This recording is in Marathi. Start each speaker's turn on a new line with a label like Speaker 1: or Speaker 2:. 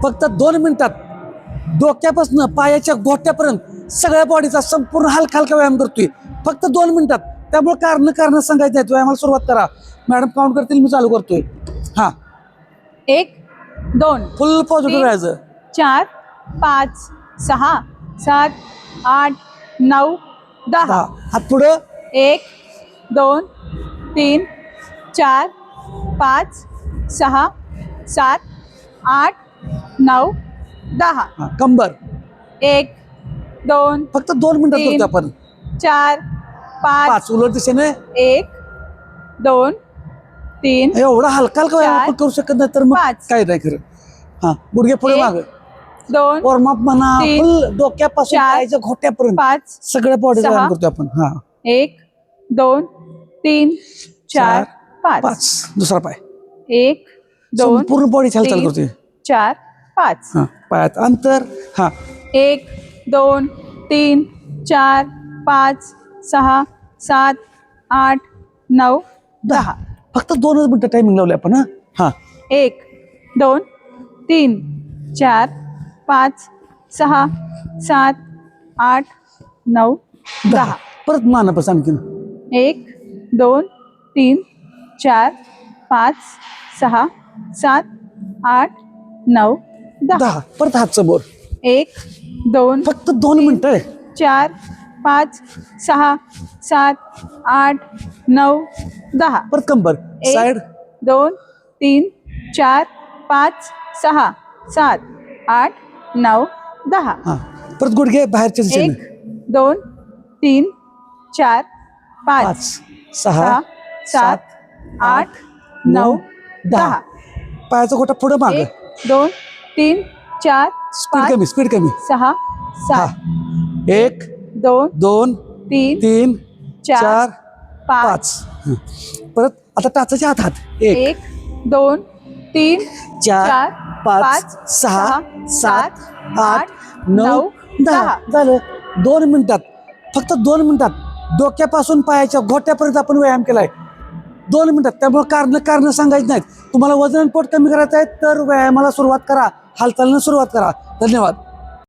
Speaker 1: फक्त 2 मिनिटात डोक्यापासून पायाच्या गोट्यापर्यंत सगळ्या बॉडीचा संपूर्ण हलका व्यायाम करतोय फक्त 2 मिनिटात. त्यामुळे कारण सांगायचं नाही. व्यायामाला सुरुवात करा. मॅडम काउंट करतील, मी चालू करतोय. हा
Speaker 2: 1 2
Speaker 1: फुल पॉझिटिव्ह राहायचं.
Speaker 2: 4 5 6 7 8 9 10.
Speaker 1: हात पुढं.
Speaker 2: 1 2 3 4 5 6 7 8 9 10.
Speaker 1: कंबर
Speaker 2: 1 2
Speaker 1: फक्त 2 मिनिटात करतो आपण.
Speaker 2: 4 5
Speaker 1: 5 उलट दिशेने.
Speaker 2: 1 2 3
Speaker 1: एवढा हलका व्यायाम आपण करू शकत नाही तर मग
Speaker 2: 5.
Speaker 1: काय नाही खरं. हा गुडघे पुढे
Speaker 2: 1
Speaker 1: मागे.
Speaker 2: 2
Speaker 1: वॉर्मअप म्हणा.
Speaker 2: 3
Speaker 1: फुल डोक्यापासून
Speaker 2: 4
Speaker 1: पायाच्या घोट्यापर्यंत
Speaker 2: 5
Speaker 1: सगळ्या बॉडी
Speaker 2: 6
Speaker 1: व्यायाम करतो आपण. हा
Speaker 2: 1 2 3 4 5.
Speaker 1: 5 दुसरा पाय.
Speaker 2: 1 2
Speaker 1: संपूर्ण बॉडी हालचाल करतोय.
Speaker 2: 4 5.
Speaker 1: हा पायात अंतर. हा
Speaker 2: 1 2 3 4 5 6 7 8 9 10.
Speaker 1: फक्त 2 मिनिटं टायमिंग लावले आपण. हा
Speaker 2: 1 2 3 4 5 6 7 8 9 10.
Speaker 1: परत मानापास आणखीन.
Speaker 2: 1 2 3 4 5 6 7 8 9 10.
Speaker 1: परत हात समोर.
Speaker 2: 1 2
Speaker 1: फक्त 2 मिनिटं आहे.
Speaker 2: 4 5 6 7 8 9 10.
Speaker 1: परत कंबर.
Speaker 2: 1
Speaker 1: साइड.
Speaker 2: 2 3 4 5 6 7 8 9 10.
Speaker 1: हा परत गुडघे बाहेरच्या
Speaker 2: 1
Speaker 1: दिशेने.
Speaker 2: 2 3 4 5
Speaker 1: 5 6
Speaker 2: 7 8 9 10.
Speaker 1: पायाचा गोटा पुढे मागे.
Speaker 2: 1 2 3 4
Speaker 1: स्पीड कमी
Speaker 2: 6 7
Speaker 1: 1
Speaker 2: 2
Speaker 1: 2
Speaker 2: 3
Speaker 1: 3 4
Speaker 2: 5
Speaker 1: 5. परत आता टाचाच्या हात. 1
Speaker 2: 1 2 3
Speaker 1: 4 5 6 7 8 9 10. झालं. 2 मिनिटात फक्त 2 मिनिटात डोक्यापासून पायाच्या घोट्यापर्यंत आपण व्यायाम केलाय 2 मिनिटात. त्यामुळे कारण सांगायचं नाहीत. तुम्हाला वजन पोट कमी करायचं आहे तर व्यायामाला सुरुवात करा. हालचालीनं सुरुवात करा. धन्यवाद.